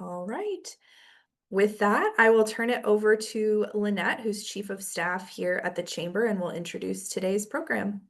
All right. With that, I will turn it over to Lynette, who's Chief of Staff here at the Chamber, and will introduce today's program.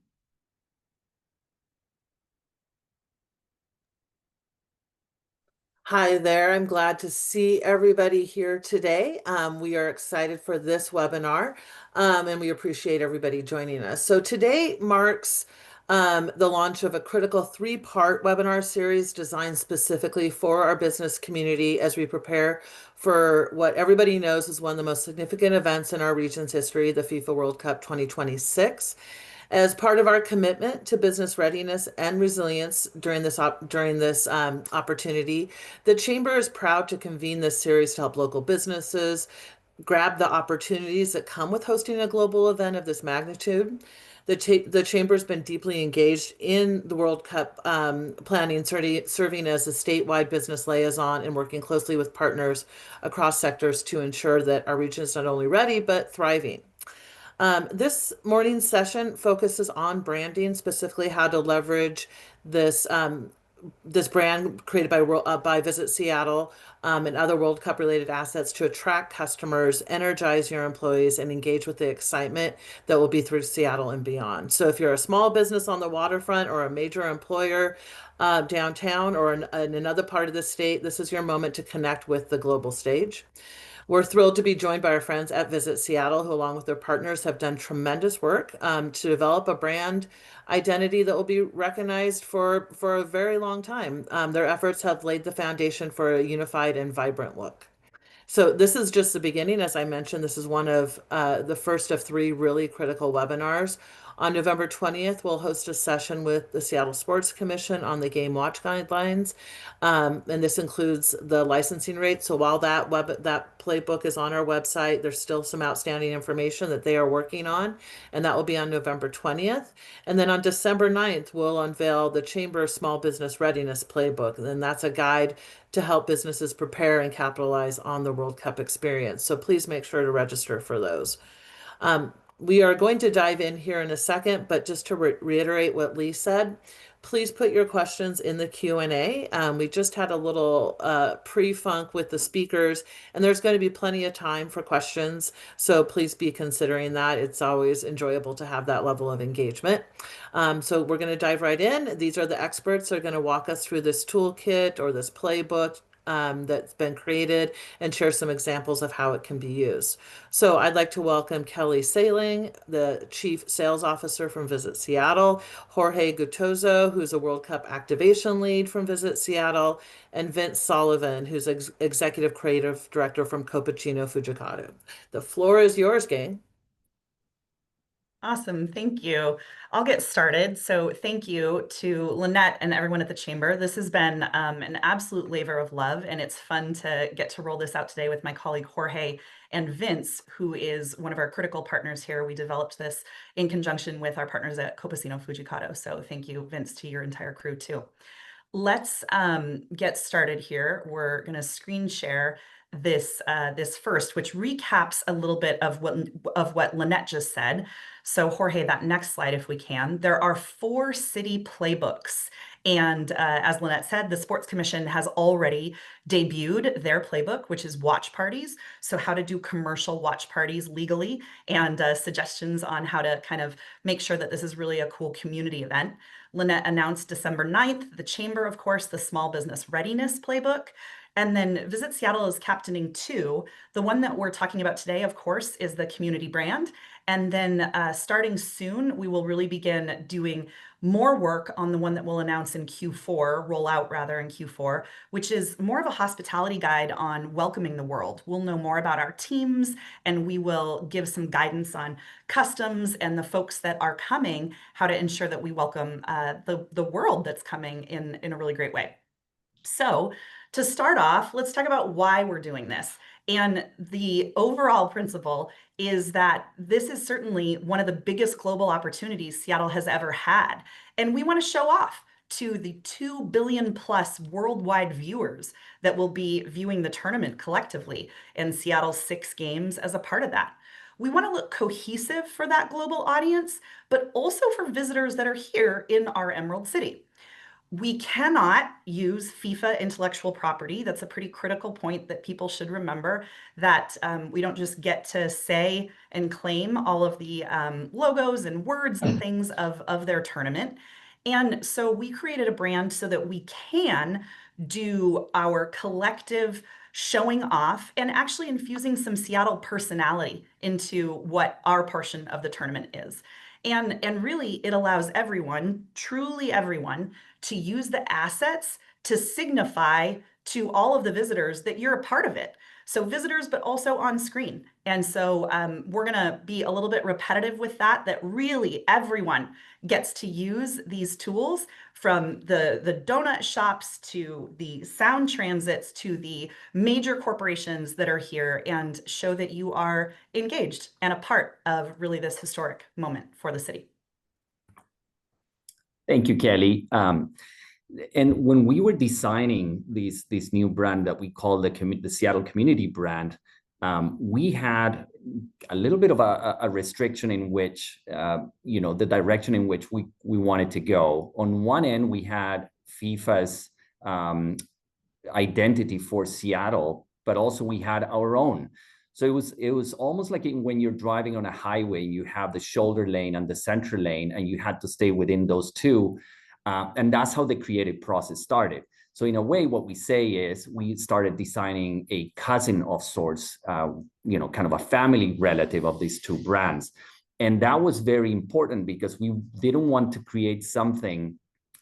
Hi there. I'm glad to see everybody here today. We are excited for this webinar, and we appreciate everybody joining us. So today marks the launch of a critical three-part webinar series designed specifically for our business community as we prepare for what everybody knows is one of the most significant events in our region's history, the FIFA World Cup 2026. As part of our commitment to business readiness and resilience during this opportunity, the Chamber is proud to convene this series to help local businesses grab the opportunities that come with hosting a global event of this magnitude. The Chamber has been deeply engaged in the World Cup planning, serving as a statewide business liaison and working closely with partners across sectors to ensure that our region is not only ready but thriving. This morning's session focuses on branding, specifically how to leverage this brand created by Visit Seattle and other World Cup related assets to attract customers, energize your employees, and engage with the excitement that will be through Seattle and beyond. So if you're a small business on the waterfront or a major employer downtown or in another part of the state, this is your moment to connect with the global stage. We're thrilled to be joined by our friends at Visit Seattle, who, along with their partners, have done tremendous work to develop a brand identity that will be recognized for a very long time. Their efforts have laid the foundation for a unified and vibrant look. So this is just the beginning. As I mentioned, this is one of the first of three really critical webinars. On November 20th, we'll host a session with the Seattle Sports Commission on the Game Watch Guidelines. And this includes the licensing rate. So while that playbook is on our website, there's still some outstanding information that they are working on, and that will be on November 20th. And then on December 9th, we'll unveil the Chamber Small Business Readiness Playbook. And that's a guide to help businesses prepare and capitalize on the World Cup experience. So please make sure to register for those. We are going to dive in here in a second, but just to reiterate what Lee said, please put your questions in the Q&A. We just had a little pre-funk with the speakers, and there's going to be plenty of time for questions. So please be considering that. It's always enjoyable to have that level of engagement. So we're going to dive right in. These are the experts that are going to walk us through this toolkit or this playbook that's been created and share some examples of how it can be used. So I'd like to welcome Kelly Saling, the Chief Sales Officer from Visit Seattle, Jorge Guttozo, who's a World Cup activation lead from Visit Seattle, and Vince Sullivan, who's Executive Creative Director from Copacino, Fujikado. The floor is yours, gang. Awesome. Thank you. I'll get started. So thank you to Lynette and everyone at the Chamber. This has been an absolute labor of love, and it's fun to get to roll this out today with my colleague Jorge and Vince, who is one of our critical partners here. We developed this in conjunction with our partners at Copacino Fujikado. So thank you, Vince, to your entire crew too. Let's get started here. We're going to screen share this first, which recaps a little bit of what Lynette just said. So Jorge, that next slide, if we can. There are 4 city playbooks. And as Lynette said, the Sports Commission has already debuted their playbook, which is watch parties. So how to do commercial watch parties legally and suggestions on how to kind of make sure that this is really a cool community event. Lynette announced December 9th, the Chamber, of course, the Small Business Readiness Playbook. And then Visit Seattle is captaining 2. The one that we're talking about today, of course, is the community brand. And then starting soon, we will really begin doing more work on the one that we'll announce in Q4, roll out rather in Q4, which is more of a hospitality guide on welcoming the world. We'll know more about our teams, and we will give some guidance on customs and the folks that are coming, how to ensure that we welcome the world that's coming in a really great way. So to start off, let's talk about why we're doing this. And the overall principle is that this is certainly one of the biggest global opportunities Seattle has ever had. And we want to show off to the 2 billion plus worldwide viewers that will be viewing the tournament collectively, and Seattle's 6 games as a part of that. We want to look cohesive for that global audience, but also for visitors that are here in our Emerald City. We cannot use FIFA intellectual property. That's a pretty critical point that people should remember, that we don't just get to say and claim all of the logos and words and things of their tournament. And so we created a brand so that we can do our collective showing off and actually infusing some Seattle personality into what our portion of the tournament is. And really, it allows everyone, truly everyone, to use the assets to signify to all of the visitors that you're a part of it. So visitors, but also on screen. And so we're going to be a little bit repetitive with that really everyone gets to use these tools, from the donut shops to the sound transits to the major corporations that are here, and show that you are engaged and a part of really this historic moment for the city. Thank you, Kelly. And when we were designing this new brand that we call the Seattle Community brand, we had a little bit of a restriction in which, the direction in which we wanted to go. On one end, we had FIFA's identity for Seattle, but also we had our own. So it was almost like when you're driving on a highway, you have the shoulder lane and the center lane, and you had to stay within those two. And that's how the creative process started. So in a way, what we say is we started designing a cousin of sorts, kind of a family relative of these two brands. And that was very important because we didn't want to create something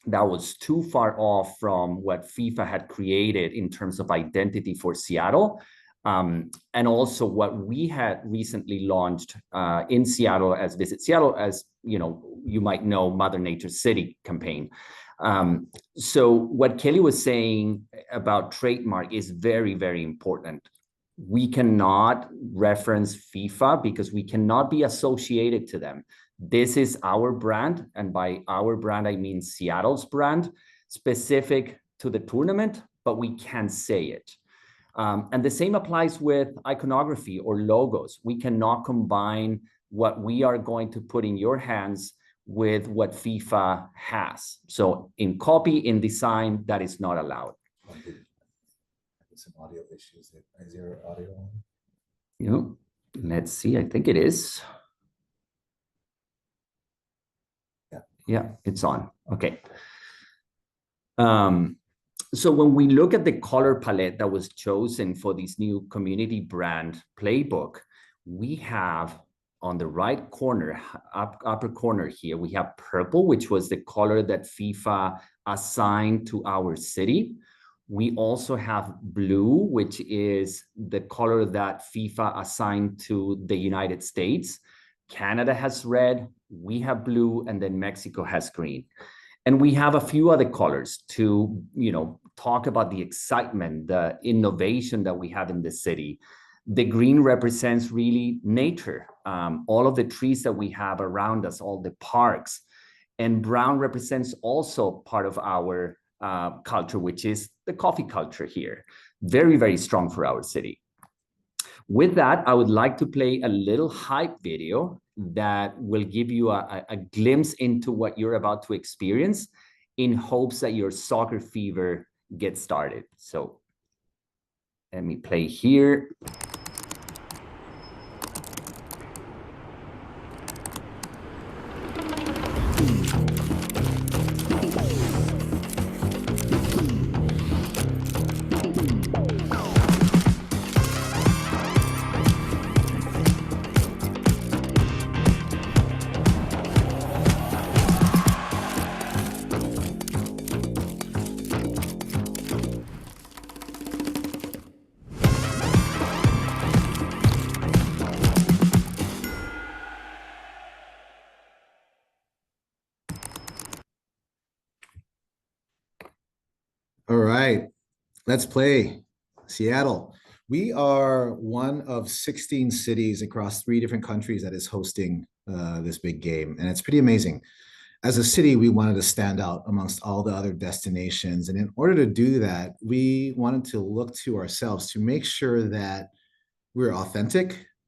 that was too far off from what FIFA had created in terms of identity for Seattle. And also what we had recently launched in Seattle as Visit Seattle, as you might know, Mother Nature City campaign. So what Kelly was saying about trademark is very, very important. We cannot reference FIFA because we cannot be associated to them. This is our brand, and by our brand, I mean Seattle's brand, specific to the tournament, but we can say it. And the same applies with iconography or logos. We cannot combine what we are going to put in your hands with what FIFA has. So in copy, in design, that is not allowed. Some audio issues. Is your audio on? Let's see. I think it is. Yeah, it's on. Okay. So when we look at the color palette that was chosen for this new community brand Playbook, we have on the right corner, upper corner here, we have purple, which was the color that FIFA assigned to our city. We also have blue, which is the color that FIFA assigned to the United States. Canada has red, we have blue, and then Mexico has green. And we have a few other colors to, talk about the excitement, the innovation that we have in the city. The green represents really nature, all of the trees that we have around us, all the parks. And brown represents also part of our culture, which is the coffee culture here. Very, very strong for our city. With that, I would like to play a little hype video that will give you a glimpse into what you're about to experience, in hopes that your soccer fever gets started. So let me play here. All right, let's play Seattle. We are one of 16 cities across 3 different countries that is hosting this big game, and it's pretty amazing. As a city, we wanted to stand out amongst all the other destinations, and in order to do that, we wanted to look to ourselves to make sure that we're authentic,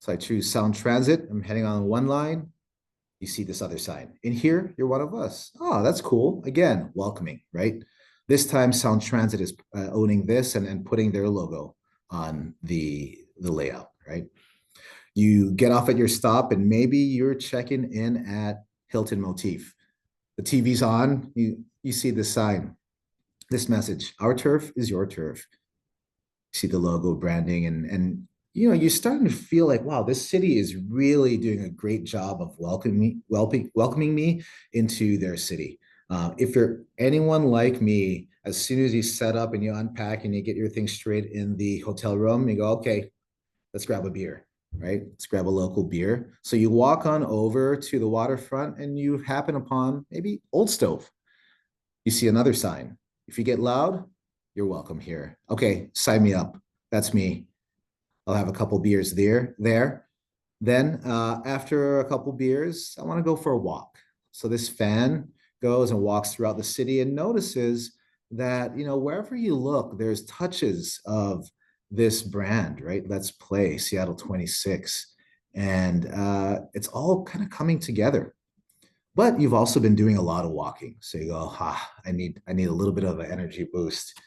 So I choose Sound Transit. I'm heading on one line. You see this other sign. In here, you're one of us. Oh, that's cool. Again, welcoming, right? This time, Sound Transit is owning this and putting their logo on the layout, right? You get off at your stop and maybe you're checking in at Hilton Motif. The TV's on. You see this sign, this message. Our turf is your turf. You see the logo branding and you're starting to feel like, wow, this city is really doing a great job of welcoming me into their city. If you're anyone like me, as soon as you set up and you unpack and you get your things straight in the hotel room, you go, okay, let's grab a beer, right? Let's grab a local beer. So you walk on over to the waterfront and you happen upon maybe Old Stove. You see another sign. If you get loud, you're welcome here. Okay, sign me up. That's me. I'll have a couple beers there. Then after a couple beers, I want to go for a walk. So this fan goes and walks throughout the city and notices that, wherever you look, there's touches of this brand, right? Let's Play, Seattle 26. And it's all kind of coming together. But you've also been doing a lot of walking. So you go, I need a little bit of an energy boost.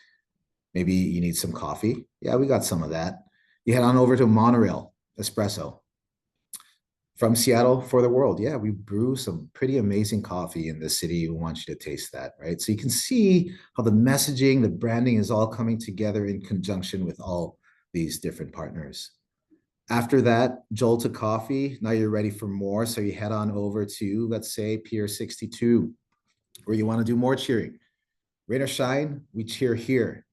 Maybe you need some coffee. Yeah, we got some of that. You head on over to Monorail Espresso from Seattle for the world. Yeah, we brew some pretty amazing coffee in this city. We want you to taste that, right? So you can see how the messaging, the branding is all coming together in conjunction with all these different partners. After that, Jolt of Coffee, now you're ready for more. So you head on over to, let's say, Pier 62, where you want to do more cheering. Rain or shine, we cheer here,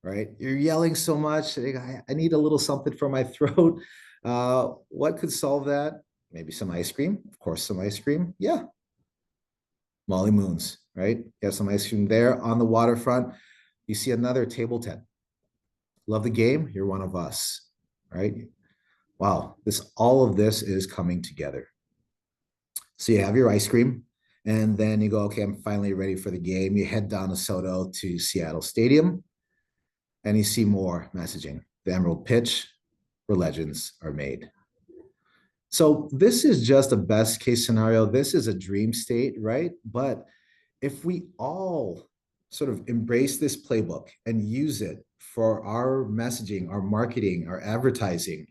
right? You're yelling so much. I need a little something for my throat. What could solve that? Maybe some ice cream. Of course, some ice cream. Yeah. Molly Moons, right? You have some ice cream there on the waterfront. You see another table 10. Love the game? You're one of us, right? Wow, all of this is coming together. So you have your ice cream, and then you go, okay, I'm finally ready for the game. You head down to Soto to Seattle Stadium, and you see more messaging. The Emerald Pitch, where legends are made. So this is just a best case scenario. This is a dream state, right? But if we all sort of embrace this playbook and use it for our messaging, our marketing, our advertising,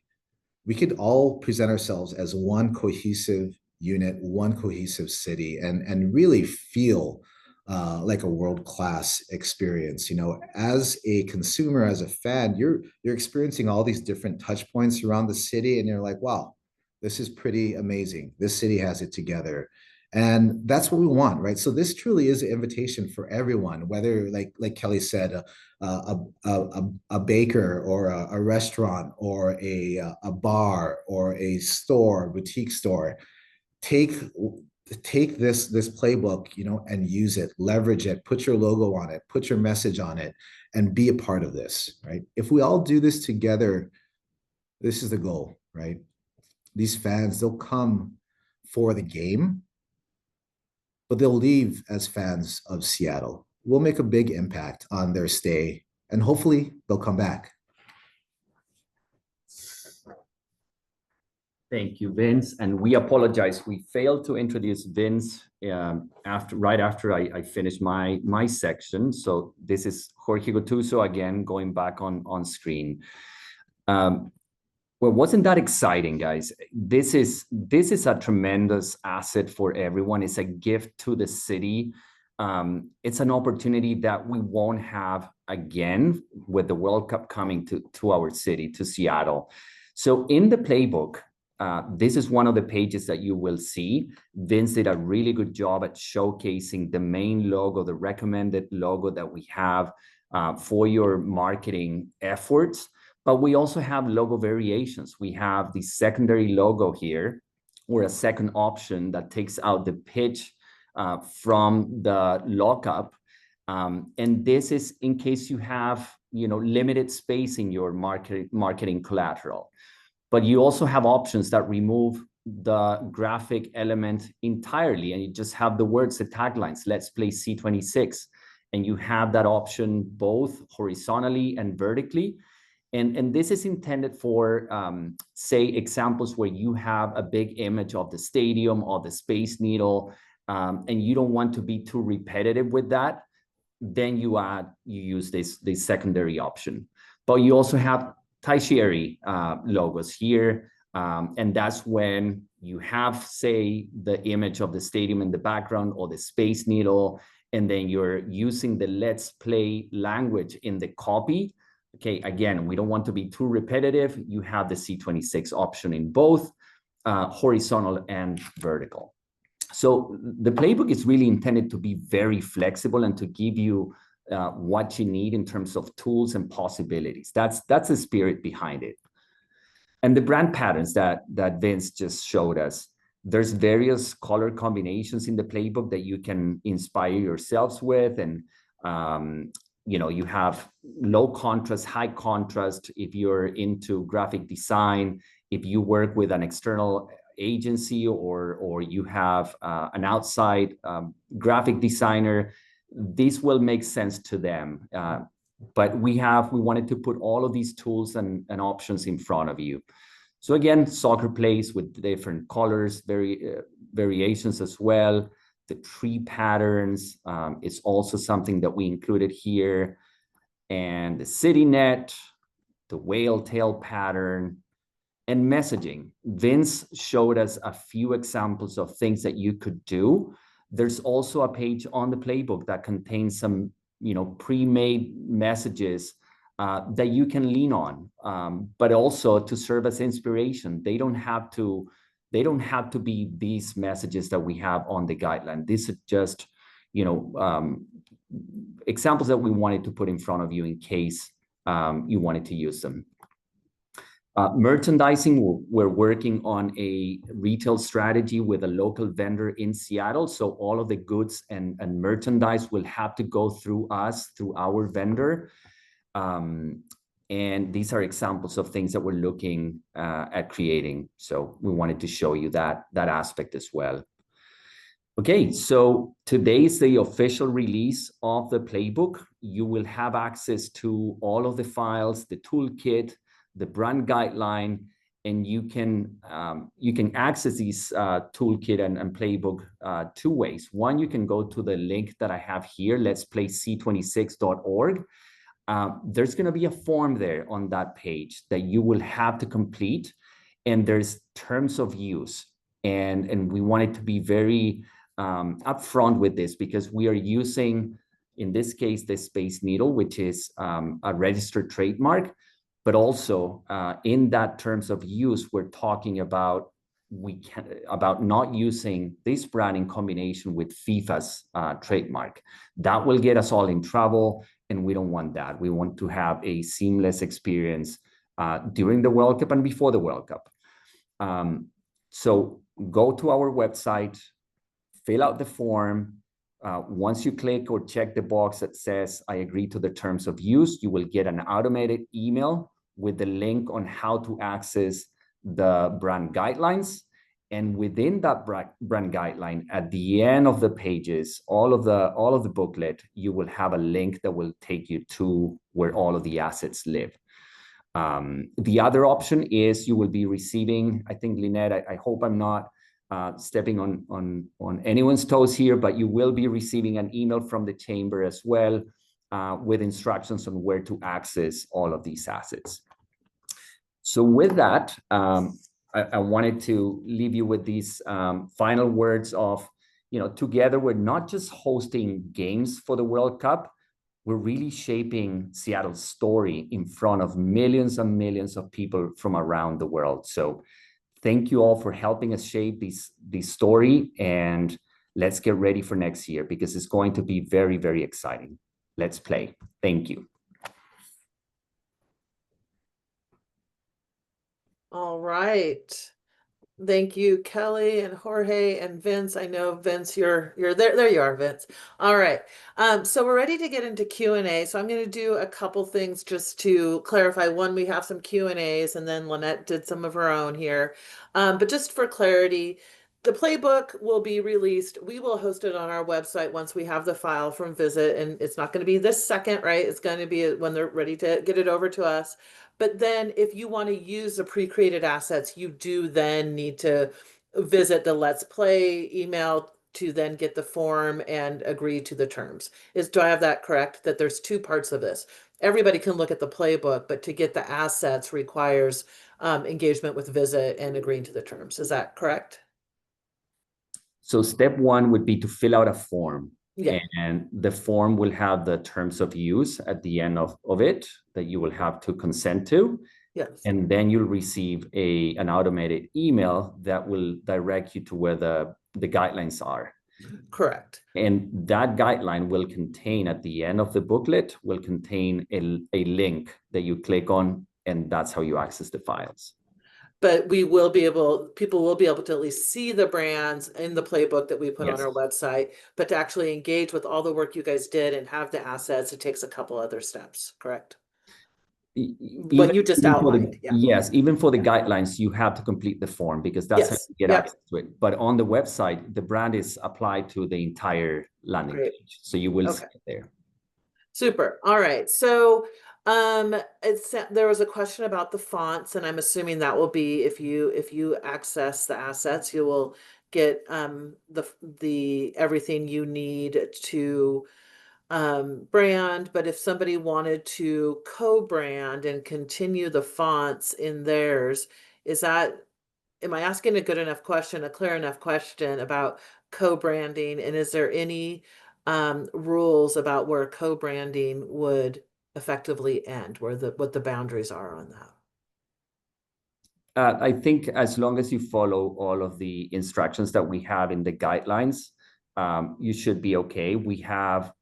we could all present ourselves as one cohesive unit, one cohesive city, and really feel like a world-class experience. As a consumer, as a fan, you're experiencing all these different touch points around the city, and you're like, wow, this is pretty amazing. This city has it together. And that's what we want, right? So this truly is an invitation for everyone, whether, like Kelly said, a baker or a restaurant or a bar or a store, boutique store. Take this playbook, and use it, leverage it, put your logo on it, put your message on it, and be a part of this, right? If we all do this together, this is the goal, right? These fans, they'll come for the game, but they'll leave as fans of Seattle. We'll make a big impact on their stay, and hopefully they'll come back. Thank you, Vince. And we apologize. We failed to introduce Vince right after I finished my section. So this is Jorge Gotuso again, going back on screen. Well, wasn't that exciting, guys? This is a tremendous asset for everyone. It's a gift to the city. It's an opportunity that we won't have again with the World Cup coming to our city, to Seattle. So in the playbook, this is one of the pages that you will see. Vince did a really good job at showcasing the main logo, the recommended logo that we have for your marketing efforts. But we also have logo variations. We have the secondary logo here, or a second option that takes out the pitch from the lockup. And this is in case you have limited space in your marketing collateral. But you also have options that remove the graphic element entirely, and you just have the words, the taglines, Let's Play C26. And you have that option both horizontally and vertically. And this is intended for, say, examples where you have a big image of the stadium or the Space Needle, and you don't want to be too repetitive with that. Then you use this secondary option. But you also have tertiary logos here, and that's when you have, say, the image of the stadium in the background or the Space Needle, and then you're using the Let's Play language in the copy. Okay, again, we don't want to be too repetitive. You have the C26 option in both horizontal and vertical. So the playbook is really intended to be very flexible and to give you what you need in terms of tools and possibilities. That's the spirit behind it. And the brand patterns that Vince just showed us, there's various color combinations in the playbook that you can inspire yourselves with. And you have low contrast, high contrast if you're into graphic design, if you work with an external agency or you have an outside graphic designer, this will make sense to them. But we wanted to put all of these tools and options in front of you. So again, soccer plays with different colors, variations as well. The tree patterns is also something that we included here. And the city net, the whale tail pattern, and messaging. Vince showed us a few examples of things that you could do. There's also a page on the playbook that contains some, pre-made messages that you can lean on, but also to serve as inspiration. They don't have to be these messages that we have on the guideline. These are just, examples that we wanted to put in front of you in case you wanted to use them. Merchandising, we're working on a retail strategy with a local vendor in Seattle. So all of the goods and merchandise will have to go through us, through our vendor. And these are examples of things that we're looking at creating. So we wanted to show you that aspect as well. Okay, so today is the official release of the playbook. You will have access to all of the files, the toolkit, the brand guideline, and you can access these toolkit and playbook two ways. One, you can go to the link that I have here, let's play c26.org. There's going to be a form there on that page that you will have to complete, and there's terms of use. And we wanted to be very upfront with this because we are using, in this case, the Space Needle, which is a registered trademark. But also in that terms of use, we're talking about not using this brand in combination with FIFA's trademark. That will get us all in trouble, and we don't want that. We want to have a seamless experience during the World Cup and before the World Cup. So go to our website, fill out the form. Once you click or check the box that says, I agree to the terms of use, you will get an automated email with the link on how to access the brand guidelines. And within that brand guideline, at the end of the pages, all of the booklet, you will have a link that will take you to where all of the assets live. The other option is you will be receiving, I think, Lynette, I hope I'm not stepping on anyone's toes here, but you will be receiving an email from the chamber as well with instructions on where to access all of these assets. So with that, I wanted to leave you with these final words of, together we're not just hosting games for the World Cup, we're really shaping Seattle's story in front of millions and millions of people from around the world. So thank you all for helping us shape this story, and let's get ready for next year because it's going to be very, very exciting. Let's play. Thank you. All right. Thank you, Kelly and Jorge and Vince. I know, Vince, you're there. There you are, Vince. All right. So we're ready to get into Q&A. So I'm going to do a couple things just to clarify. One, we have some Q&As, and then Lynette did some of her own here. But just for clarity, the playbook will be released. We will host it on our website once we have the file from Visit, and it's not going to be this second, right? It's going to be when they're ready to get it over to us. But then if you want to use the pre-created assets, you do then need to visit the Let's Play email to then get the form and agree to the terms. Do I have that correct? That there's two parts of this. Everybody can look at the playbook, but to get the assets requires engagement with Visit and agreeing to the terms. Is that correct? So step one would be to fill out a form. Yeah. And the form will have the terms of use at the end of it that you will have to consent to. Yes. And then you'll receive an automated email that will direct you to where the guidelines are. Correct. And that guideline will contain, at the end of the booklet, will contain a link that you click on, and that's how you access the files. But people will be able to at least see the brands in the playbook that we put on our website, but to actually engage with all the work you guys did and have the assets, it takes a couple other steps, correct? What you just outlined. Yes, even for the guidelines, you have to complete the form because that's how you get access to it. But on the website, the brand is applied to the entire landing page. So you will see it there. Super. All right. So there was a question about the fonts, and I'm assuming that will be if you access the assets, you will get the everything you need to brand. But if somebody wanted to co-brand and continue the fonts in theirs, am I asking a good enough question, a clear enough question about co-branding? And is there any rules about where co-branding would effectively end, what the boundaries are on that? I think as long as you follow all of the instructions that we have in the guidelines, you should be okay. We have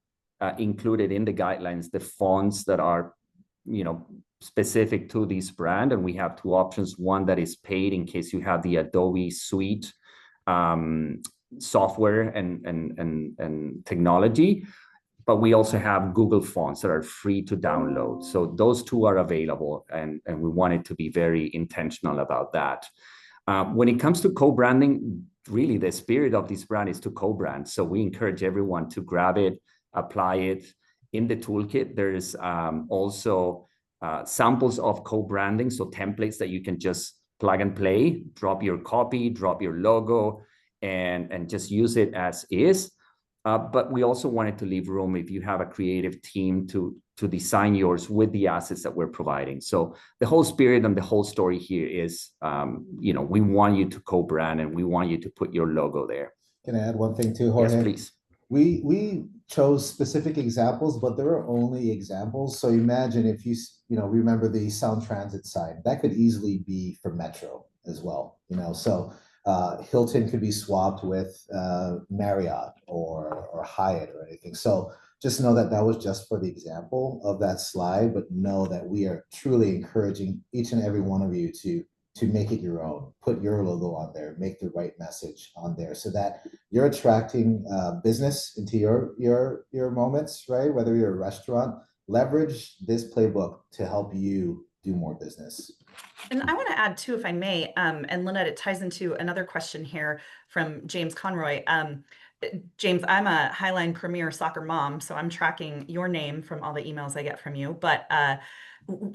included in the guidelines the fonts that are, specific to this brand, and we have two options. One that is paid in case you have the Adobe Suite software and technology, but we also have Google fonts that are free to download. So those two are available, and we wanted to be very intentional about that. When it comes to co-branding, really the spirit of this brand is to co-brand. So we encourage everyone to grab it, apply it. In the toolkit, there's also samples of co-branding, so templates that you can just plug and play, drop your copy, drop your logo, and just use it as is. But we also wanted to leave room if you have a creative team to design yours with the assets that we're providing. So the whole spirit and the whole story here is, we want you to co-brand and we want you to put your logo there. Can I add one thing too, Jorge? Yes, please. We chose specific examples, but there are only examples. So imagine if you remember the Sound Transit sign, that could easily be for Metro as well. So Hilton could be swapped with Marriott or Hyatt or anything. So just know that was just for the example of that slide, but know that we are truly encouraging each and every one of you to make it your own, put your logo on there, make the right message on there so that you're attracting business into your moments, right? Whether you're a restaurant, leverage this playbook to help you do more business. And I want to add too, if I may, and Lynette, it ties into another question here from James Conroy. James, I'm a Highline Premier soccer mom, so I'm tracking your name from all the emails I get from you. But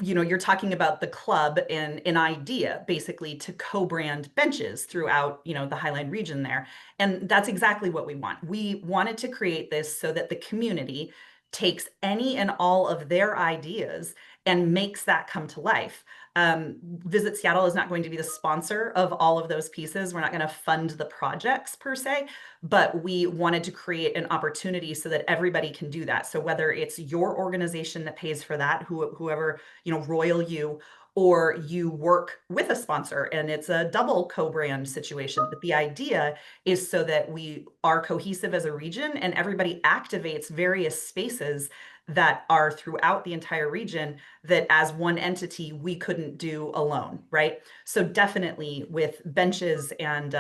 you're talking about the club and an idea basically to co-brand benches throughout, the Highline region there. And that's exactly what we want. We wanted to create this so that the community takes any and all of their ideas and makes that come to life. Visit Seattle is not going to be the sponsor of all of those pieces. We're not going to fund the projects per se, but we wanted to create an opportunity so that everybody can do that. So whether it's your organization that pays for that, whoever, Royal You, or you work with a sponsor and it's a double co-brand situation. But the idea is so that we are cohesive as a region and everybody activates various spaces that are throughout the entire region that as one entity we couldn't do alone, right? So definitely with benches and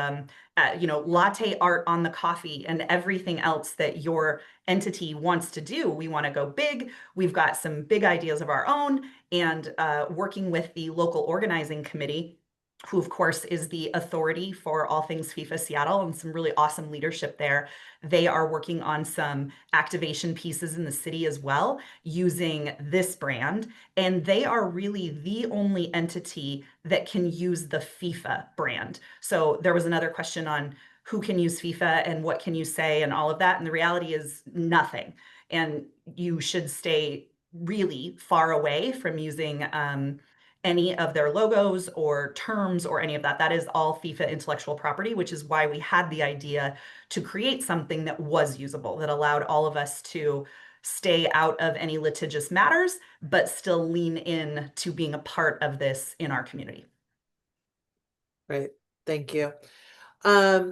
latte art on the coffee and everything else that your entity wants to do, we want to go big. We've got some big ideas of our own, and working with the local organizing committee, who of course is the authority for all things FIFA Seattle and some really awesome leadership there. They are working on some activation pieces in the city as well using this brand. And they are really the only entity that can use the FIFA brand. So there was another question on who can use FIFA and what can you say and all of that. And the reality is nothing. And you should stay really far away from using any of their logos or terms or any of that. That is all FIFA intellectual property, which is why we had the idea to create something that was usable, that allowed all of us to stay out of any litigious matters, but still lean in to being a part of this in our community. Great, thank you.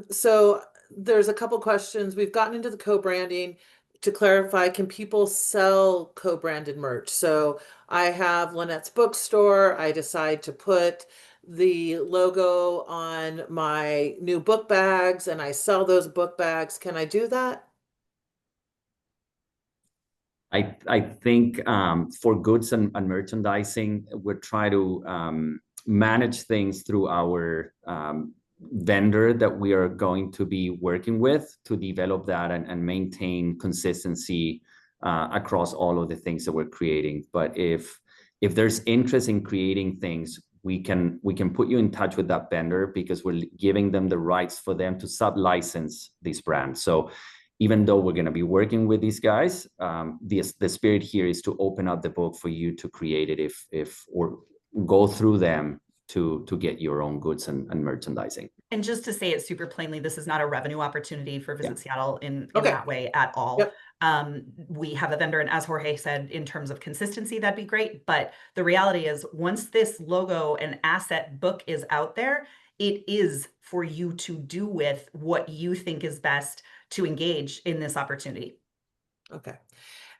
So there's a couple questions. We've gotten into the co-branding. To clarify, can people sell co-branded merch? So I have Lynette's bookstore. I decide to put the logo on my new book bags and I sell those book bags. Can I do that? I think for goods and merchandising, we're trying to manage things through our vendor that we are going to be working with to develop that and maintain consistency across all of the things that we're creating. But if there's interest in creating things, we can put you in touch with that vendor because we're giving them the rights for them to sub-license this brand. So even though we're going to be working with these guys, the spirit here is to open up the book for you to create it if or go through them to get your own goods and merchandising. And just to say it super plainly, this is not a revenue opportunity for Visit Seattle in Okay. that way at all. Yep. We have a vendor, and as Jorge said, in terms of consistency, that'd be great. But the reality is, once this logo and asset book is out there, it is for you to do with what you think is best to engage in this opportunity. Okay.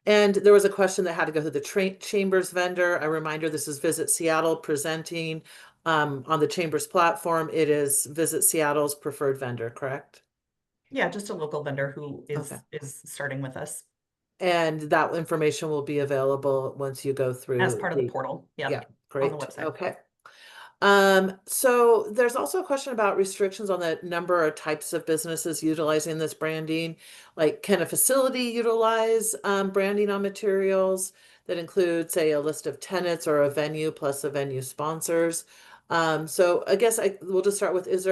And there was a question that had to go through the Chambers vendor. A reminder, this is Visit Seattle presenting on the Chambers platform. It is Visit Seattle's preferred vendor, correct? Yeah, just a local vendor who is Okay. is starting with us And that information will be available once you go through as part of the portal. Yeah, Yeah, great. on the website. Okay. So there's also a question about restrictions on the number or types of businesses utilizing this branding. Like, can a facility utilize branding on materials that include, say, a list of tenants or a venue plus a venue sponsors? So I guess we'll just start with, is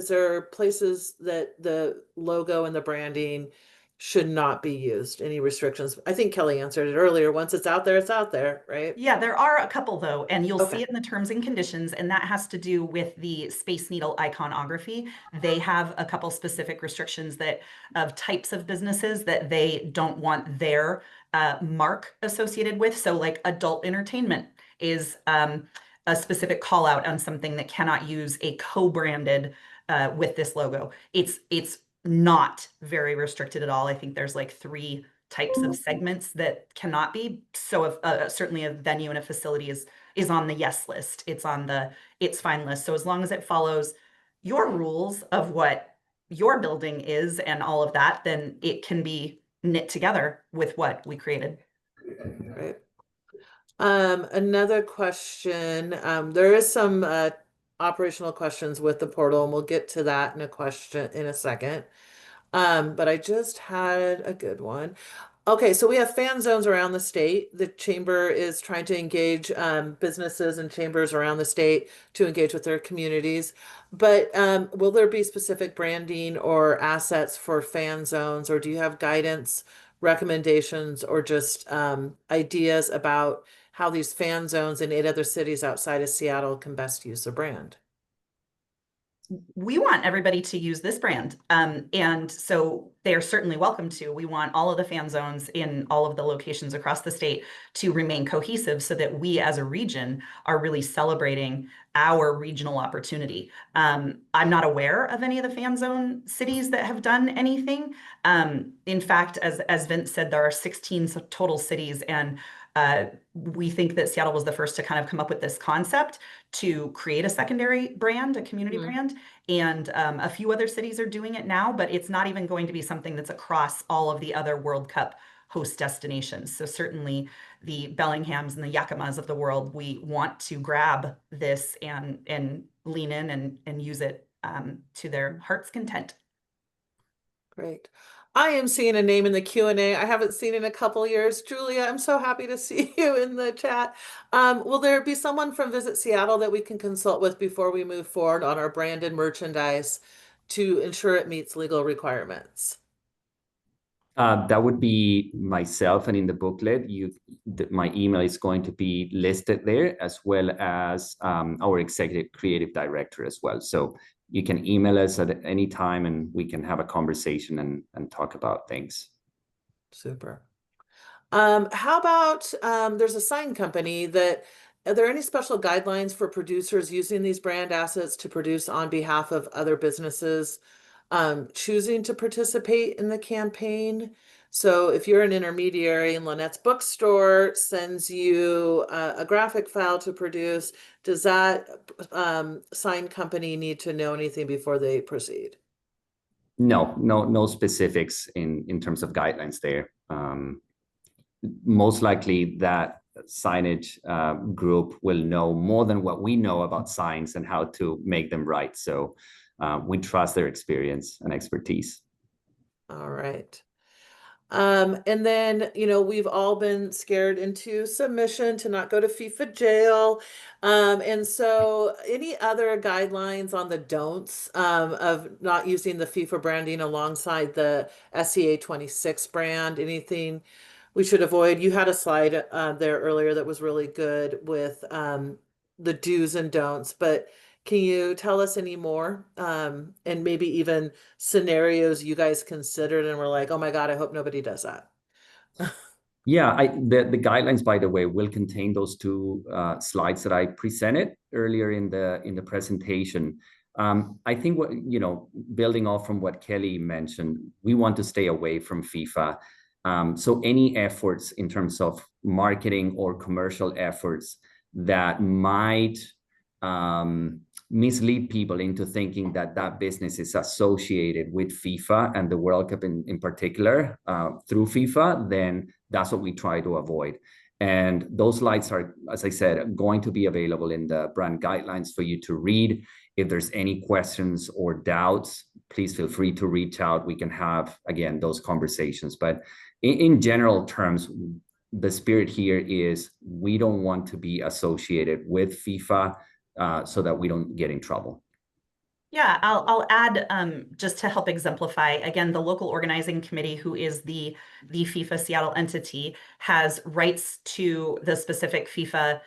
there places that the logo and the branding should not be used? Any restrictions? I think Kelly answered it earlier. Once it's out there, right? Yeah, there are a couple though, and you'll Okay. see it in the terms and conditions, and that has to do with the Space Needle iconography. They have a couple specific restrictions that of types of businesses that they don't want their mark associated with. So like adult entertainment is a specific call out on something that cannot use a co-branded with this logo. It's not very restricted at all. I think there's like 3 types of segments that cannot be. So if certainly a venue and a facility is on the yes list, it's on the it's fine list. So as long as it follows your rules of what your building is and all of that, then it can be knit together with what we created. Right. Another question, there is some operational questions with the portal, and we'll get to that in a second. But I just had a good one. Okay, so we have fan zones around the state. The chamber is trying to engage businesses and chambers around the state to engage with their communities. But will there be specific branding or assets for fan zones, or do you have guidance, recommendations, or just ideas about how these fan zones in 8 other cities outside of Seattle can best use the brand? We want everybody to use this brand. And so they are certainly welcome to. We want all of the fan zones in all of the locations across the state to remain cohesive so that we as a region are really celebrating our regional opportunity. I'm not aware of any of the fan zone cities that have done anything. In fact, as Vince said, there are 16 total cities, and we think that Seattle was the first to kind of come up with this concept to create a secondary brand, a community brand. And a few other cities are doing it now, but it's not even going to be something that's across all of the other World Cup host destinations. So certainly the Bellinghams and the Yakimas of the world, we want to grab this and lean in and use it to their heart's content. Great. I am seeing a name in the Q&A I haven't seen in a couple years. Julia, I'm so happy to see you in the chat. Will there be someone from Visit Seattle that we can consult with before we move forward on our branded merchandise to ensure it meets legal requirements? That would be myself, and in the booklet, my email is going to be listed there, as well as our executive creative director as well. So you can email us at any time, and we can have a conversation and talk about things. Super. How about there's a sign company that, are there any special guidelines for producers using these brand assets to produce on behalf of other businesses choosing to participate in the campaign? So if you're an intermediary and Lynette's bookstore sends you a graphic file to produce, does that sign company need to know anything before they proceed? No specifics in terms of guidelines there. Most likely that signage group will know more than what we know about signs and how to make them right. So we trust their experience and expertise. All right. And then, we've all been scared into submission to not go to FIFA jail. And so any other guidelines on the don'ts of not using the FIFA branding alongside the SCA 26 brand? Anything we should avoid? You had a slide there earlier that was really good with the do's and don'ts, but can you tell us any more? And maybe even scenarios you guys considered and were like, oh my God, I hope nobody does that. Yeah, the guidelines, by the way, will contain those two slides that I presented earlier in the presentation. I think building off from what Kelly mentioned, we want to stay away from FIFA. So any efforts in terms of marketing or commercial efforts that might mislead people into thinking that business is associated with FIFA and the World Cup in particular through FIFA, then that's what we try to avoid. And those slides are, as I said, going to be available in the brand guidelines for you to read. If there's any questions or doubts, please feel free to reach out. We can have, again, those conversations. But in general terms, the spirit here is we don't want to be associated with FIFA so that we don't get in trouble. Yeah, I'll add just to help exemplify, again, the local organizing committee, who is the FIFA Seattle entity, has rights to the specific FIFA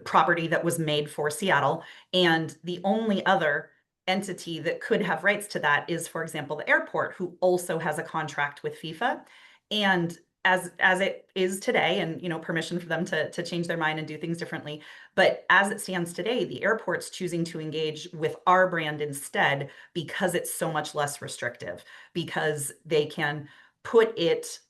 property that was made for Seattle. And the only other entity that could have rights to that is, for example, the airport, who also has a contract with FIFA. And as it is today, and permission for them to change their mind and do things differently. But as it stands today, the airport's choosing to engage with our brand instead because it's so much less restrictive, because they can put it,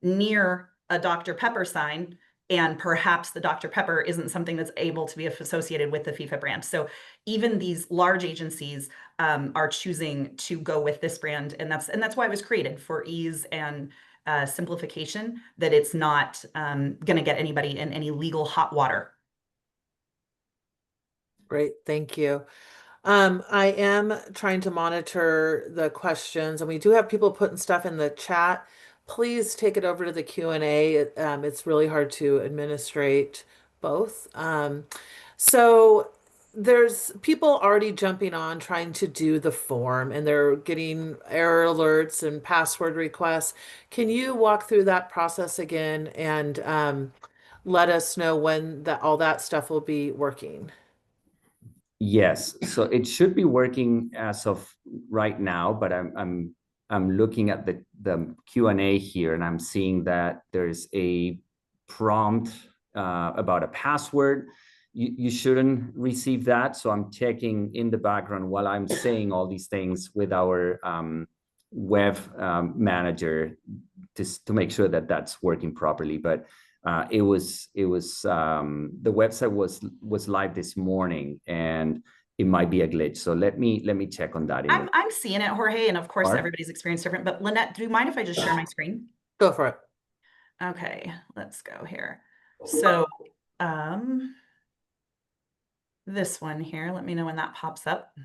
near a Dr. Pepper sign, and perhaps the Dr. Pepper isn't something that's able to be associated with the FIFA brand. So even these large agencies are choosing to go with this brand, and that's why it was created, for ease and simplification, that it's not going to get anybody in any legal hot water. Great, thank you. I am trying to monitor the questions, and we do have people putting stuff in the chat. Please take it over to the Q&A. It's really hard to administrate both. So there's people already jumping on trying to do the form, and they're getting error alerts and password requests. Can you walk through that process again and let us know when all that stuff will be working? Yes, so it should be working as of right now, but I'm looking at the Q&A here, and I'm seeing that there's a prompt about a password. You shouldn't receive that, so I'm checking in the background while I'm saying all these things with our web manager to make sure that that's working properly. But it was the website was live this morning, and it might be a glitch. So let me check on that. I'm seeing it, Jorge, and of course everybody's experience different. But Lynette, do you mind if I just share my screen? Go for it. Okay, let's go here. So this one here. Let me know when that pops up.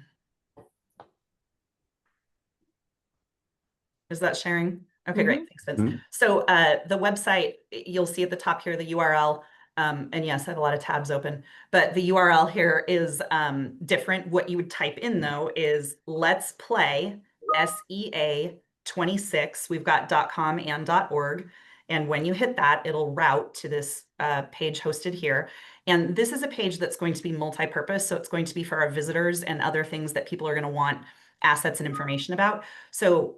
Is that sharing? Okay, great. Thanks, Vince. So the website, you'll see at the top here, the URL. And yes, I have a lot of tabs open, but the URL here is different. What you would type in though is let's play SEA26. We've got .com and .org. And when you hit that, it'll route to this page hosted here. And this is a page that's going to be multi-purpose. So it's going to be for our visitors and other things that people are going to want assets and information about. So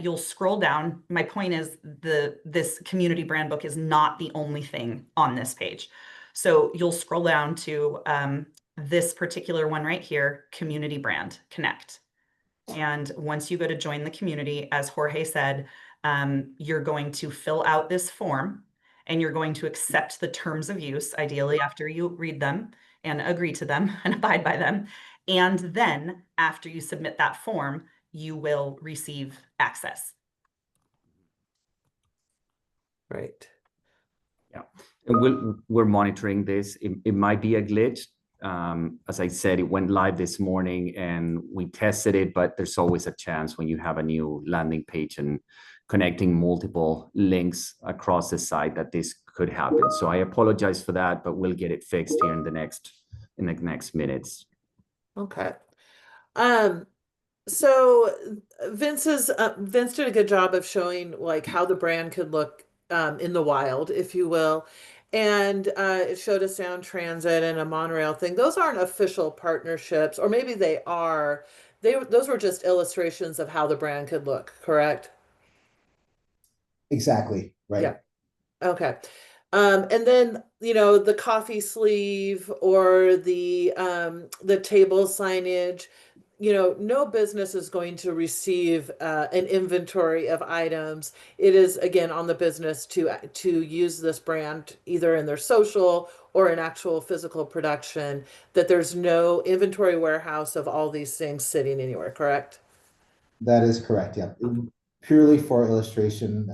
you'll scroll down. My point is this community brand book is not the only thing on this page. So you'll scroll down to this particular one right here, community brand connect. And once you go to join the community, as Jorge said, you're going to fill out this form and you're going to accept the terms of use, ideally after you read them and agree to them and abide by them. And then after you submit that form, you will receive access. Right. Yeah, and we're monitoring this. It might be a glitch. As I said, it went live this morning and we tested it, but there's always a chance when you have a new landing page and connecting multiple links across the site that this could happen. So I apologize for that, but we'll get it fixed here in the next minutes. Okay. So Vince did a good job of showing like how the brand could look in the wild, if you will. And it showed a Sound Transit and a monorail thing. Those aren't official partnerships, or maybe they are. Those were just illustrations of how the brand could look, correct? Exactly, right. Yeah. Okay. And then, you know, the coffee sleeve or the table signage, you know, no business is going to receive an inventory of items. It is, again, on the business to use this brand either in their social or in actual physical production, that there's no inventory warehouse of all these things sitting anywhere, correct? That is correct. Yeah. Purely for illustration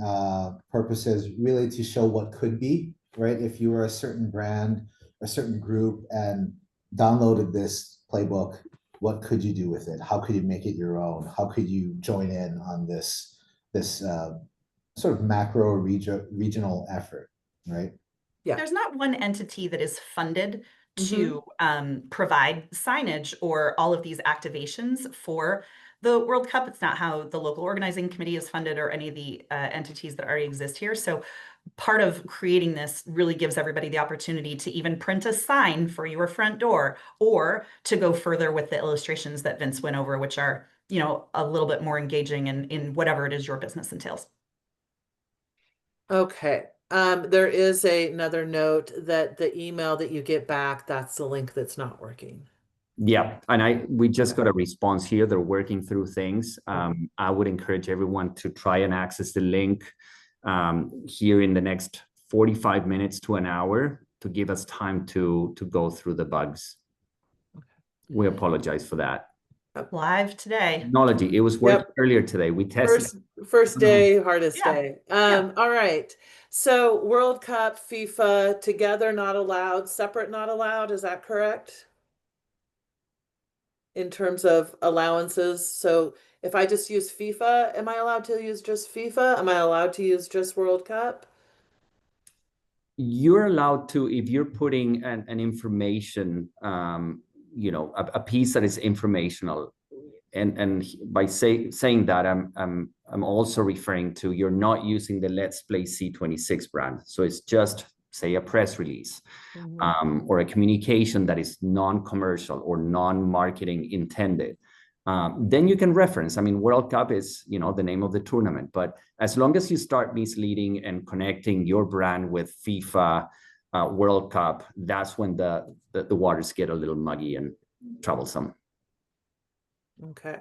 purposes, really to show what could be, right? If you were a certain brand, a certain group, and downloaded this playbook, what could you do with it? How could you make it your own? How could you join in on this sort of macro regional effort, right? Yeah. There's not one entity that is funded to provide signage or all of these activations for the World Cup. It's not how the local organizing committee is funded or any of the entities that already exist here. So part of creating this really gives everybody the opportunity to even print a sign for your front door, or to go further with the illustrations that Vince went over, which are, you know, a little bit more engaging in whatever it is your business entails. Okay. There is another note that the email that you get back, that's the link that's not working. Yeah, and we just got a response here. They're working through things. I would encourage everyone to try and access the link here in the next 45 minutes to an hour to give us time to go through the bugs. Okay. We apologize for that. Live today. Technology. It was working earlier today. We tested. First day, hardest day. Yeah. All right. So World Cup, FIFA, together not allowed, separate not allowed. Is that correct? In terms of allowances. So if I just use FIFA, am I allowed to use just FIFA? Am I allowed to use just World Cup? You're allowed to, if you're putting an information, you know, a piece that is informational, and by saying that, I'm also referring to, you're not using the Let's Play C26 brand. So it's just, say, a press release or a communication that is non-commercial or non-marketing intended. Then you can reference. I mean, World Cup is, you know, the name of the tournament, but as long as you start misleading and connecting your brand with FIFA World Cup, that's when the waters get a little muggy and troublesome. Okay.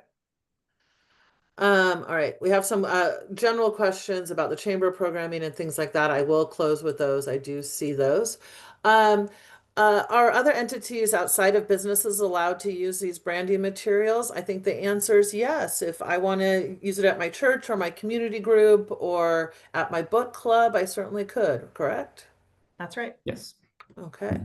All right. We have some general questions about the chamber programming and things like that. I will close with those. I do see those. Are other entities outside of businesses allowed to use these branding materials? I think the answer is yes. If I want to use it at my church or my community group or at my book club, I certainly could, correct? That's right. Yes. Okay.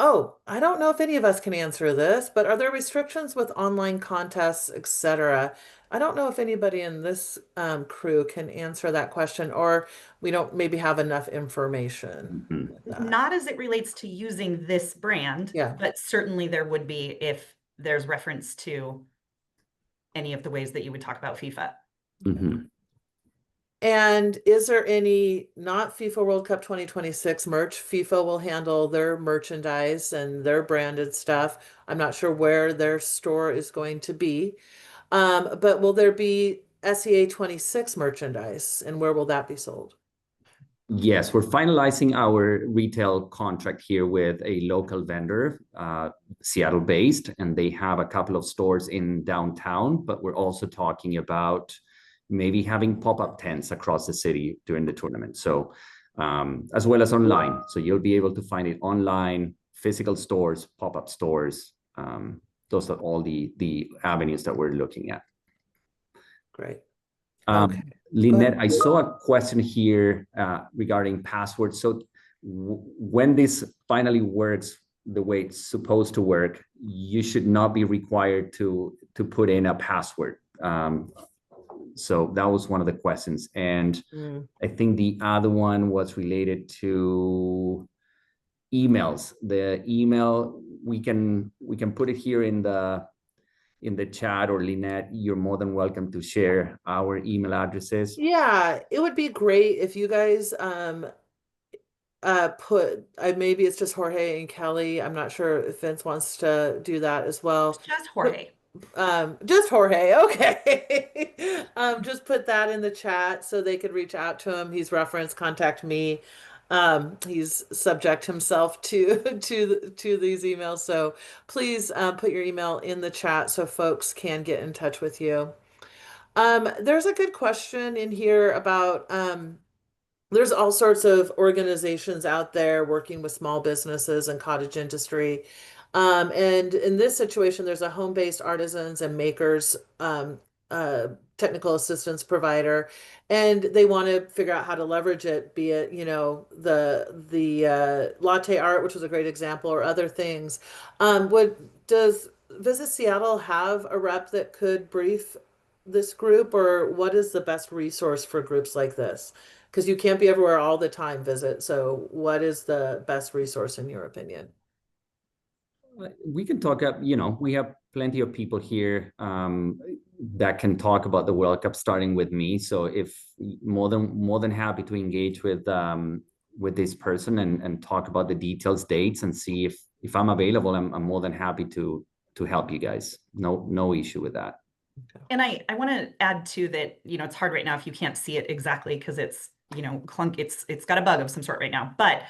Oh, I don't know if any of us can answer this, but are there restrictions with online contests, etc.? I don't know if anybody in this crew can answer that question, or we don't maybe have enough information Mhm. with that. Not as it relates to using this brand, Yeah. but certainly there would be if there's reference to any of the ways that you would talk about FIFA. Mhm. And is there any not FIFA World Cup 2026 merch? FIFA will handle their merchandise and their branded stuff. I'm not sure where their store is going to be. But will there be SEA 26 merchandise, and where will that be sold? Yes, we're finalizing our retail contract here with a local vendor, Seattle-based, and they have a couple of stores in downtown, but we're also talking about maybe having pop-up tents across the city during the tournament. So, as well as online. So you'll be able to find it online, physical stores, pop-up stores. Those are all the avenues that we're looking at. Great. Um, Okay. Lynette, I saw a question here regarding passwords. So when this finally works the way it's supposed to work, you should not be required to put in a password. So that was one of the questions. And I think the other one was related to emails. The email, we can put it here in the chat, or Lynette, you're more than welcome to share our email addresses. Yeah, it would be great if you guys put maybe it's just Jorge and Kelly. I'm not sure if Vince wants to do that as well. Just Jorge. Just Jorge, okay. Just put that in the chat so they could reach out to him. He's referenced contact me. He's subject himself to to these emails. So please put your email in the chat so folks can get in touch with you. There's a good question in here about there's all sorts of organizations out there working with small businesses and cottage industry. And in this situation, there's a home-based artisans and makers technical assistance provider, and they want to figure out how to leverage it, be it, the latte art, which was a great example, or other things. Does Visit Seattle have a rep that could brief this group, or what is the best resource for groups like this? Because you can't be everywhere all the time, Visit. So what is the best resource in your opinion? We can talk up, we have plenty of people here that can talk about the World Cup, starting with me. So if more than happy to engage with this person and talk about the details, dates, and see if I'm available. I'm more than happy to help you guys. No issue with that. And I want to add too that, it's hard right now if you can't see it exactly because it's, it's got a bug of some sort right now. But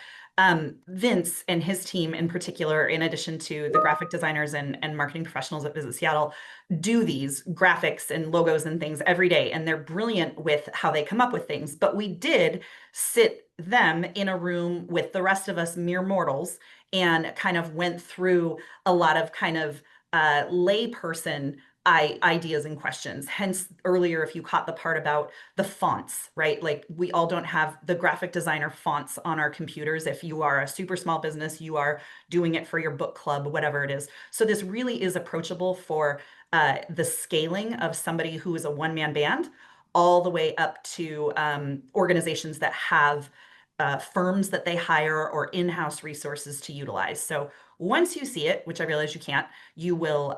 Vince and his team in particular, in addition to the graphic designers and marketing professionals at Visit Seattle, do these graphics and logos and things every day. And they're brilliant with how they come up with things. But we did sit them in a room with the rest of us mere mortals and kind of went through a lot of kind of layperson ideas and questions. Hence earlier, if you caught the part about the fonts, right? Like we all don't have the graphic designer fonts on our computers. If you are a super small business, you are doing it for your book club, whatever it is. So this really is approachable for the scaling of somebody who is a one-man band all the way up to organizations that have firms that they hire or in-house resources to utilize. So once you see it, which I realize you can't, you will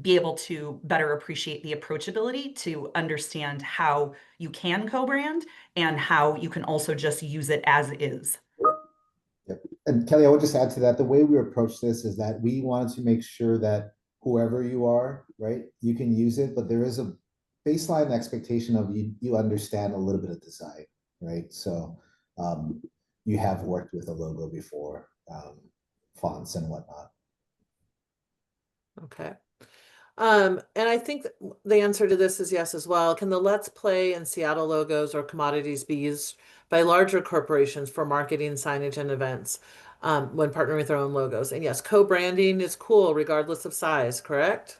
be able to better appreciate the approachability to understand how you can co-brand and how you can also just use it as is. Yep. And Kelly, I would just add to that, the way we approach this is that we wanted to make sure that whoever you are, right, you can use it, but there is a baseline expectation of you understand a little bit of design, right? So you have worked with a logo before, fonts and whatnot. Okay. And I think the answer to this is yes as well. Can the Let's Play and Seattle logos or commodities be used by larger corporations for marketing, signage, and events when partnering with their own logos? And yes, co-branding is cool regardless of size, correct?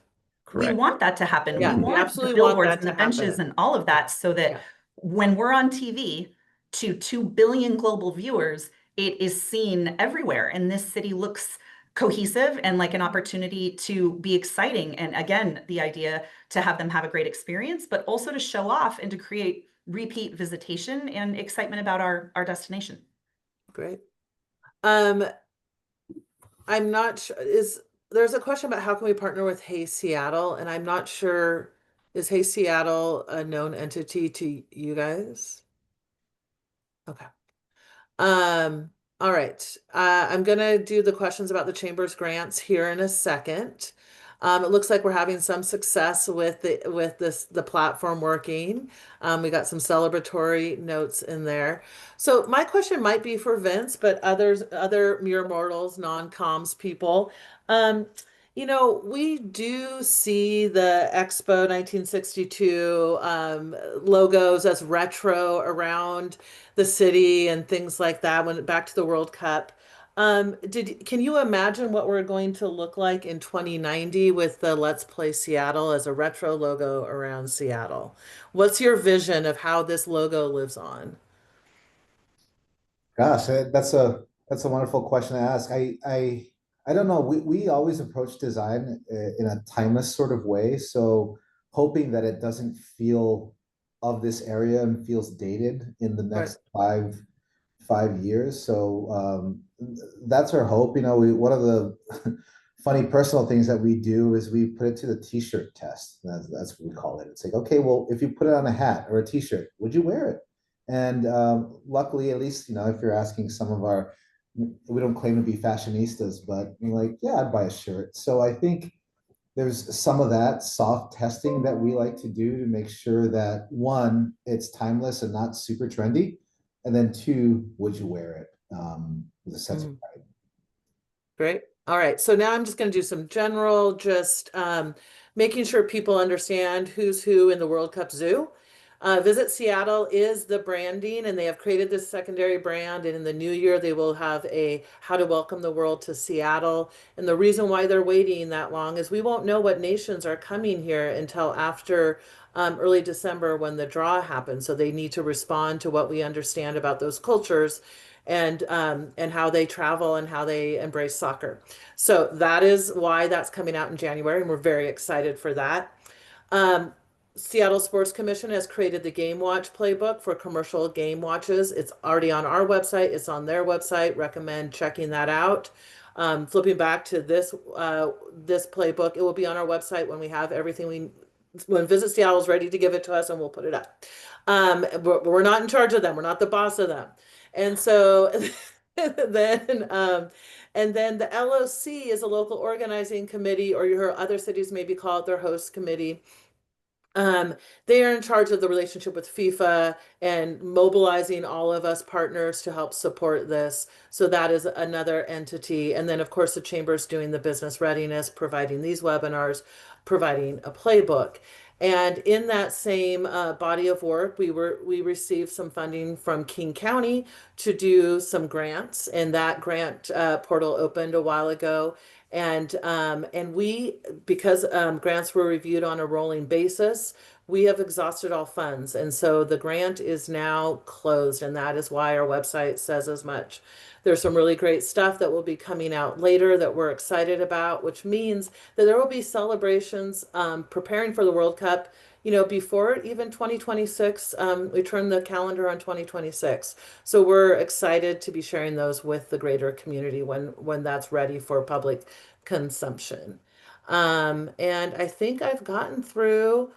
We Correct. want that to happen. Yeah, We we want the absolutely want billboards that and the to benches happen. and all of that so that Yeah. when we're on TV to 2 billion global viewers, it is seen everywhere. And this city looks cohesive and like an opportunity to be exciting. And again, the idea to have them have a great experience, but also to show off and to create repeat visitation and excitement about our destination. Great. I'm not sure, there's a question about how can we partner with Hey Seattle, and I'm not sure, is Hey Seattle a known entity to you guys? Okay. All right. I'm gonna do the questions about the Chamber's grants here in a second. It looks like we're having some success with the platform working. We got some celebratory notes in there. So my question might be for Vince, but other mere mortals, non-comms people. Um, we do see the Expo 1962 logos as retro around the city and things like that when back to the World Cup. Can you imagine what we're going to look like in 2090 with the Let's Play Seattle as a retro logo around Seattle? What's your vision of how this logo lives on? Gosh, that's a wonderful question to ask. I don't know. We always approach design in a timeless sort of way. So hoping that it doesn't feel of this area and feels dated in the Right. next 5 years. So that's our hope. One of the funny personal things that we do is we put it to the t-shirt test. That's what we call it. It's like, okay, well, if you put it on a hat or a t-shirt, would you wear it? And luckily, at least, if you're asking some of we don't claim to be fashionistas, but we're like, yeah, I'd buy a shirt. So I think there's some of that soft testing that we like to do to make sure that one, it's timeless and not super trendy. And then two, would you wear it? With a sense of pride. Great. All right. So now I'm just going to do some general, just making sure people understand who's who in the World Cup Zoo. Visit Seattle is the branding, and they have created this secondary brand. And in the new year, they will have a how to welcome the world to Seattle. And the reason why they're waiting that long is we won't know what nations are coming here until after early December when the draw happens. So they need to respond to what we understand about those cultures and how they travel and how they embrace soccer. So that is why that's coming out in January, and we're very excited for that. Seattle Sports Commission has created the Game Watch Playbook for commercial game watches. It's already on our website. It's on their website. Recommend checking that out. Flipping back to this playbook, it will be on our website when we have everything when Visit Seattle is ready to give it to us, and we'll put it up. We're not in charge of them. We're not the boss of them. And so then the LOC is a local organizing committee, or your other cities maybe call it their host committee. They are in charge of the relationship with FIFA and mobilizing all of us partners to help support this. So that is another entity. And then, of course, the Chamber's doing the business readiness, providing these webinars, providing a playbook. And in that same body of work, we received some funding from King County to do some grants, and that grant portal opened a while ago. And we, because grants were reviewed on a rolling basis, we have exhausted all funds. And so the grant is now closed, and that is why our website says as much. There's some really great stuff that will be coming out later that we're excited about, which means that there will be celebrations preparing for the World Cup, before even 2026. We turn the calendar on 2026. So we're excited to be sharing those with the greater community when that's ready for public consumption. And I think I've gotten through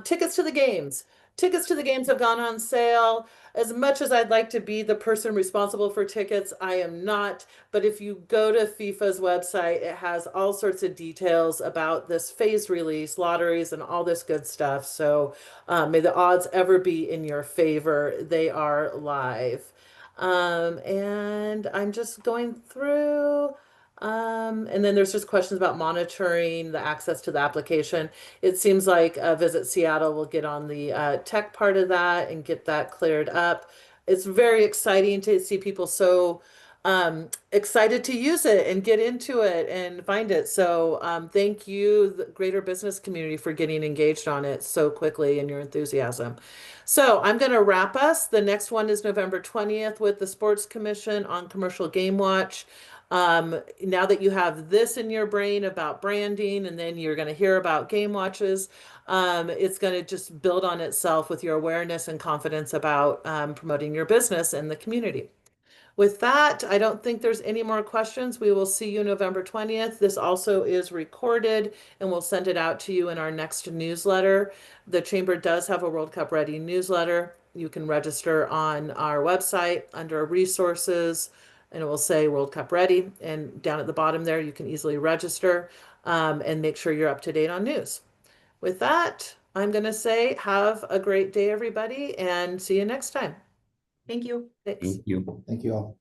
tickets to the games. Tickets to the games have gone on sale. As much as I'd like to be the person responsible for tickets, I am not. But if you go to FIFA's website, it has all sorts of details about this phase release, lotteries, and all this good stuff. So may the odds ever be in your favor. They are live. And I'm just going through. And then there's just questions about monitoring the access to the application. It seems like Visit Seattle will get on the tech part of that and get that cleared up. It's very exciting to see people so excited to use it and get into it and find it. So thank you, the greater business community, for getting engaged on it so quickly and your enthusiasm. So I'm going to wrap us. The next one is November 20th with the Sports Commission on Commercial Game Watch. Now that you have this in your brain about branding, and then you're going to hear about game watches, it's going to just build on itself with your awareness and confidence about promoting your business in the community. With that, I don't think there's any more questions. We will see you November 20th. This also is recorded, and we'll send it out to you in our next newsletter. The Chamber does have a World Cup Ready newsletter. You can register on our website under resources, and it will say World Cup Ready. And down at the bottom there, you can easily register and make sure you're up to date on news. With that, I'm going to say have a great day, everybody, and see you next time. Thank you. Thanks. Thank you. Thank you all.